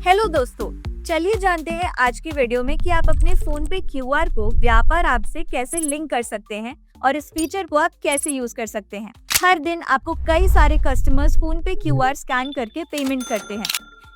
Hello दोस्तों, चलिए जानते हैं आज की वीडियो में कि आप अपने फोन पे क्यूआर को व्यापार ऐप से कैसे लिंक कर सकते हैं और इस फीचर को आप कैसे यूज कर सकते हैं। हर दिन आपको कई सारे कस्टमर्स फोन पे क्यूआर स्कैन करके पेमेंट करते हैं,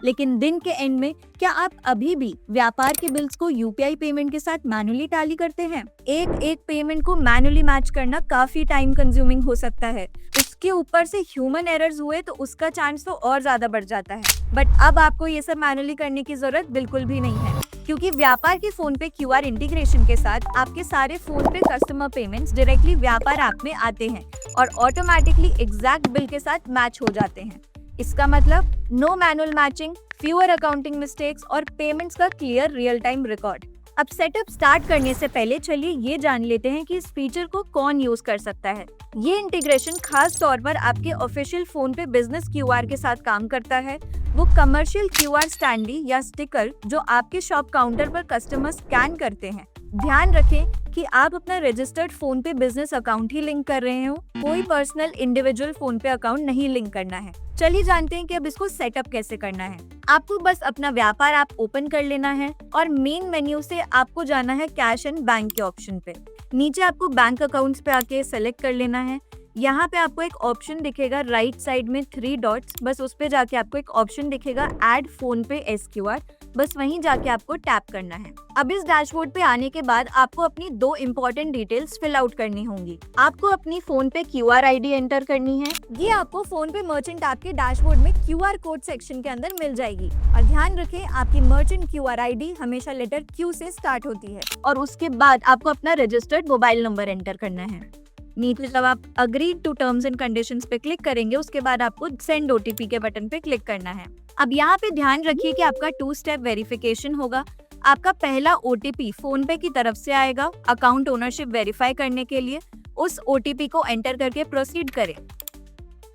लेकिन दिन के एंड में क्या आप अभी भी व्यापार के बिल्स को यूपीआई पेमेंट के साथ मैन्युअली टैली करते हैं? एक पेमेंट को मैन्युअली मैच करना काफी टाइम कंज्यूमिंग हो सकता है। उसके ऊपर से ह्यूमन एरर्स हुए तो उसका चांस तो और ज्यादा बढ़ जाता है। बट अब आपको ये सब मैन्युअली करने की जरूरत बिल्कुल भी नहीं है, क्योंकि व्यापार के फोन पे क्यूआर इंटीग्रेशन के साथ आपके सारे फोन पे कस्टमर पेमेंट्स डायरेक्टली व्यापार ऐप में आते हैं और ऑटोमेटिकली एग्जैक्ट बिल के साथ मैच हो जाते हैं। इसका मतलब no manual matching, fewer accounting mistakes और पेमेंट्स का क्लियर रियल टाइम रिकॉर्ड। अब सेटअप स्टार्ट करने से पहले चलिए ये जान लेते हैं कि इस फीचर को कौन यूज कर सकता है। ये इंटीग्रेशन खास तौर पर आपके ऑफिशियल फोन पे बिजनेस क्यूआर के साथ काम करता है। वो कमर्शियल क्यूआर स्टैंडी या स्टिकर जो आपके शॉप काउंटर पर कस्टमर स्कैन करते हैं। ध्यान रखें कि आप अपना रजिस्टर्ड फोन पे बिजनेस अकाउंट ही लिंक कर रहे हो, कोई पर्सनल इंडिविजुअल फोन पे अकाउंट नहीं लिंक करना है। चलिए जानते हैं कि अब इसको सेटअप कैसे करना है। आपको बस अपना व्यापार ऐप ओपन कर लेना है और मेन मेन्यू से आपको जाना है कैश एंड बैंक के ऑप्शन पे। नीचे आपको बैंक अकाउंट्स पे आके सेलेक्ट कर लेना है। यहाँ पे आपको एक ऑप्शन दिखेगा राइट साइड में 3 डॉट्स, बस उस पे जाके आपको एक ऑप्शन दिखेगा ऐड फोन पे एसक्यूआर, बस वहीं जाके आपको टैप करना है। अब इस डैशबोर्ड पे आने के बाद आपको अपनी 2 इम्पोर्टेंट डिटेल्स फिल आउट करनी होंगी। आपको अपनी फोन पे क्यूआर आईडी एंटर करनी है। ये आपको फोन पे मर्चेंट ऐप के डैशबोर्ड में क्यूआर कोड सेक्शन के अंदर मिल जाएगी। और ध्यान रखें, आपकी मर्चेंट क्यूआर आईडी हमेशा लेटर क्यू से स्टार्ट होती है। और उसके बाद आपको अपना रजिस्टर्ड मोबाइल नंबर एंटर करना है। नीचे जब आप agree to terms and conditions पे क्लिक करेंगे, उसके बाद आपको सेंड ओटीपी के बटन पे क्लिक करना है। अब यहाँ पे ध्यान रखिए कि आपका 2 स्टेप वेरिफिकेशन होगा। आपका पहला ओटीपी फोन पे की तरफ से आएगा अकाउंट ओनरशिप वेरीफाई करने के लिए। उस ओटीपी को एंटर करके प्रोसीड करें।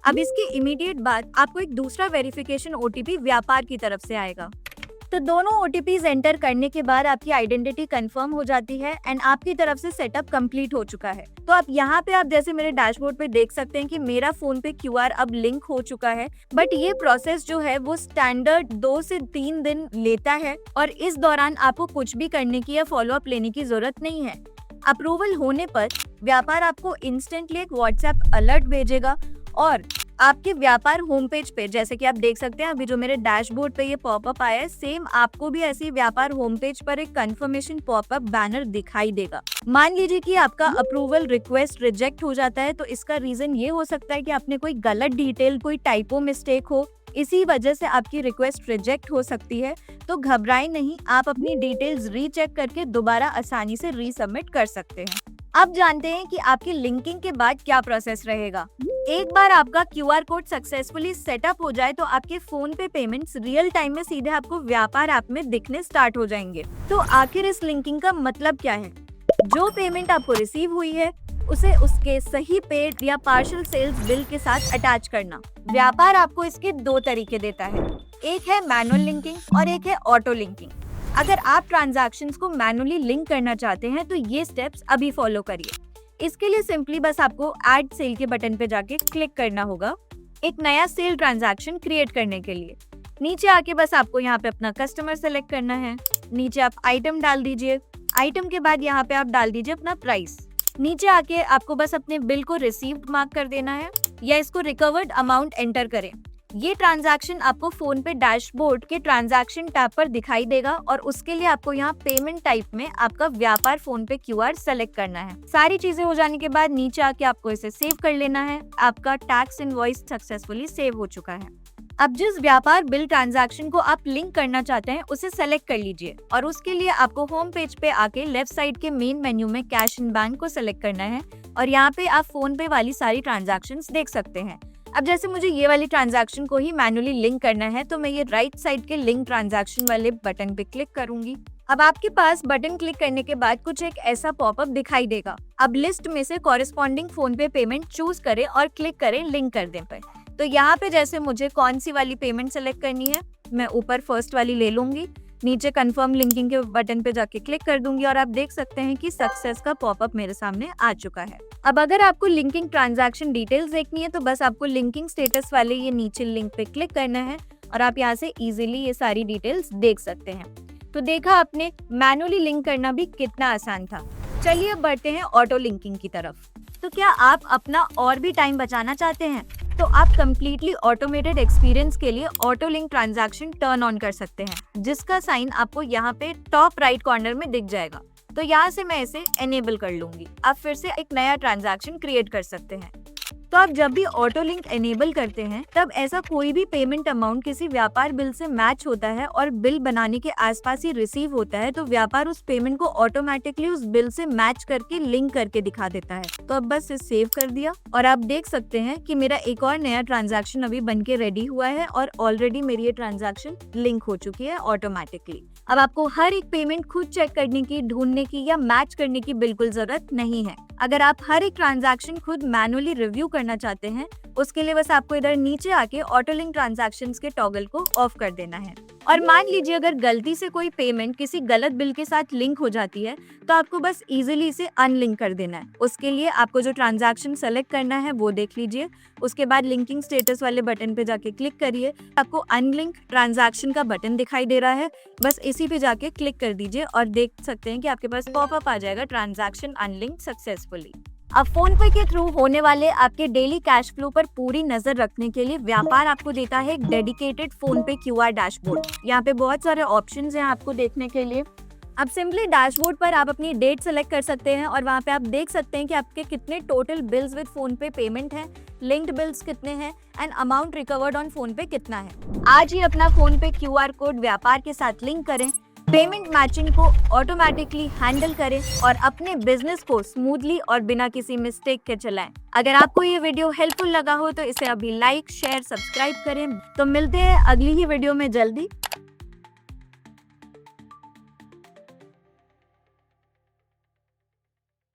अब इसके इमीडिएट बाद आपको एक दूसरा वेरिफिकेशन ओटीपी व्यापार की तरफ से आएगा। तो दोनों ओटीपीज एंटर करने के बाद आपकी आइडेंटिटी कंफर्म हो जाती है एंड आपकी तरफ से सेटअप कंप्लीट हो चुका है। तो अब यहाँ पे आप जैसे मेरे डैशबोर्ड पे देख सकते हैं कि मेरा फोन पे क्यूआर अब लिंक हो चुका है। बट ये प्रोसेस जो है वो स्टैंडर्ड 2 से 3 दिन लेता है और इस दौरान आपको कुछ भी करने की या फॉलोअप लेने की जरूरत नहीं है। अप्रूवल होने पर व्यापार आपको इंस्टेंटली एक व्हाट्सएप अलर्ट भेजेगा और आपके व्यापार होम पेज पे, जैसे कि आप देख सकते हैं अभी जो मेरे डैशबोर्ड पे ये पॉपअप आया है, सेम आपको भी ऐसी व्यापार होम पेज पर एक कंफर्मेशन पॉपअप बैनर दिखाई देगा। मान लीजिए कि आपका अप्रूवल रिक्वेस्ट रिजेक्ट हो जाता है, तो इसका रीजन ये हो सकता है कि आपने कोई गलत डिटेल, कोई टाइपो मिस्टेक हो, इसी वजह से आपकी रिक्वेस्ट रिजेक्ट हो सकती है। तो घबराएं नहीं, आप अपनी डिटेल्स रीचेक करके दोबारा आसानी से रीसबमिट कर सकते हैं। अब जानते हैं कि आपकी लिंकिंग के बाद क्या प्रोसेस रहेगा। एक बार आपका क्यूआर कोड सक्सेसफुली सेटअप हो जाए तो आपके फोन पे पेमेंट्स रियल टाइम में सीधे आपको व्यापार ऐप में दिखने स्टार्ट हो जाएंगे। तो आखिर इस लिंकिंग का मतलब क्या है? जो पेमेंट आपको रिसीव हुई है उसे उसके सही पेड या पार्शियल सेल्स बिल के साथ अटैच करना। व्यापार आपको इसके 2 तरीके देता है, एक है मैनुअल लिंकिंग और एक है ऑटो लिंकिंग। अगर आप ट्रांजैक्शंस को मैनुअली लिंक करना चाहते हैं तो ये स्टेप्स अभी फॉलो करिए। इसके लिए सिंपली बस आपको ऐड सेल के बटन पे जाके क्लिक करना होगा एक नया सेल ट्रांजैक्शन क्रिएट करने के लिए। नीचे आके बस आपको यहाँ पे अपना कस्टमर सेलेक्ट करना है। नीचे आप आइटम डाल दीजिए। आइटम के बाद यहाँ पे आप डाल दीजिए अपना प्राइस। नीचे आके आपको बस अपने बिल को रिसीव्ड मार्क कर देना है या इसको रिकवर्ड अमाउंट एंटर करें। ये ट्रांजैक्शन आपको फोन पे डैशबोर्ड के ट्रांजैक्शन टैब पर दिखाई देगा और उसके लिए आपको यहाँ पेमेंट टाइप में आपका व्यापार फोन पे क्यूआर सेलेक्ट करना है। सारी चीजें हो जाने के बाद नीचे आके आपको इसे सेव कर लेना है। आपका टैक्स इनवॉइस सक्सेसफुली सेव हो चुका है। अब जिस व्यापार बिल ट्रांजैक्शन को आप लिंक करना चाहते हैं उसे सेलेक्ट कर लीजिए और उसके लिए आपको होम पेज पे आके लेफ्ट साइड के मेन मेन्यू में कैश इन बैंक को सेलेक्ट करना है और यहाँ पे आप फोन पे वाली सारी ट्रांजैक्शंस देख सकते हैं। अब जैसे मुझे ये वाली ट्रांजैक्शन को ही मैन्युअली लिंक करना है तो मैं ये राइट साइड के लिंक ट्रांजैक्शन वाले बटन पे क्लिक करूंगी। अब आपके पास बटन क्लिक करने के बाद कुछ एक ऐसा पॉपअप दिखाई देगा। अब लिस्ट में से कॉरेस्पॉन्डिंग फोन पे पेमेंट चूज करें और क्लिक करें लिंक करने पर। तो यहाँ पे जैसे मुझे कौन सी वाली पेमेंट सेलेक्ट करनी है, मैं ऊपर फर्स्ट वाली ले लूंगी। नीचे कंफर्म लिंकिंग के बटन पे जाके क्लिक कर दूंगी और आप देख सकते हैं कि सक्सेस का पॉपअप मेरे सामने आ चुका है। अब अगर आपको लिंकिंग ट्रांजैक्शन डिटेल्स देखनी है तो बस आपको लिंकिंग स्टेटस वाले ये नीचे लिंक पे क्लिक करना है और आप यहाँ से इजीली ये सारी डिटेल्स देख सकते हैं। तो देखा आपने, मैनुअली लिंक करना भी कितना आसान था। चलिए अब बढ़ते हैं ऑटो लिंकिंग की तरफ। तो क्या आप अपना और भी टाइम बचाना चाहते हैं? तो आप कंप्लीटली ऑटोमेटेड एक्सपीरियंस के लिए auto link transaction turn on कर सकते हैं, जिसका साइन आपको यहाँ पे टॉप राइट कॉर्नर में दिख जाएगा। तो यहाँ से मैं इसे एनेबल कर लूंगी। आप फिर से एक नया ट्रांजैक्शन क्रिएट कर सकते हैं। तो आप जब भी ऑटो लिंक एनेबल करते हैं, तब ऐसा कोई भी पेमेंट अमाउंट किसी व्यापार बिल से मैच होता है और बिल बनाने के आसपास ही रिसीव होता है, तो व्यापार उस पेमेंट को ऑटोमेटिकली उस बिल से मैच करके लिंक करके दिखा देता है। तो अब बस इसे सेव कर दिया और आप देख सकते हैं कि मेरा एक और नया ट्रांजैक्शन अभी बनके रेडी हुआ है और ऑलरेडी मेरी ये ट्रांजैक्शन लिंक हो चुकी है ऑटोमेटिकली। अब आपको हर एक पेमेंट खुद चेक करने की, ढूंढने की या मैच करने की बिल्कुल जरूरत नहीं है। अगर आप हर एक ट्रांजैक्शन खुद मैनुअली रिव्यू करना चाहते हैं, उसके लिए बस आपको इधर नीचे आके ऑटो लिंक ट्रांजैक्शंस के टॉगल को ऑफ कर देना है। और मान लीजिए अगर गलती से कोई पेमेंट किसी गलत बिल के साथ लिंक हो जाती है, तो आपको बस इजीली इसे अनलिंक कर देना है। उसके लिए आपको जो ट्रांजैक्शन सेलेक्ट करना है वो देख लीजिए, उसके बाद लिंकिंग स्टेटस वाले बटन पे जाके क्लिक करिए। आपको अनलिंक ट्रांजैक्शन का बटन दिखाई दे रहा है, बस इसी पे जाके क्लिक कर दीजिए और देख सकते हैं कि आपके पास पॉपअप आ जाएगा ट्रांजैक्शन अनलिंक सक्सेसफुली। अब फोन पे के थ्रू होने वाले आपके डेली कैश फ्लो पर पूरी नजर रखने के लिए व्यापार आपको देता है एक डेडिकेटेड फोन पे क्यूआर डैशबोर्ड। यहाँ पे बहुत सारे ऑप्शंस हैं आपको देखने के लिए। अब सिंपली डैशबोर्ड पर आप अपनी डेट सेलेक्ट कर सकते हैं और वहाँ पे आप देख सकते हैं कि आपके कितने टोटल बिल्स विद फोन पे पेमेंट हैं, लिंक्ड बिल्स कितने हैं and amount recovered on phone पे कितना है। आज ही अपना फोन पे क्यूआर कोड व्यापार के साथ लिंक करें, पेमेंट मैचिंग को ऑटोमेटिकली हैंडल करें और अपने बिजनेस को स्मूथली और बिना किसी मिस्टेक के चलाएं। अगर आपको ये वीडियो हेल्पफुल लगा हो तो इसे अभी लाइक, शेयर, सब्सक्राइब करें। तो मिलते हैं अगली ही वीडियो में जल्दी।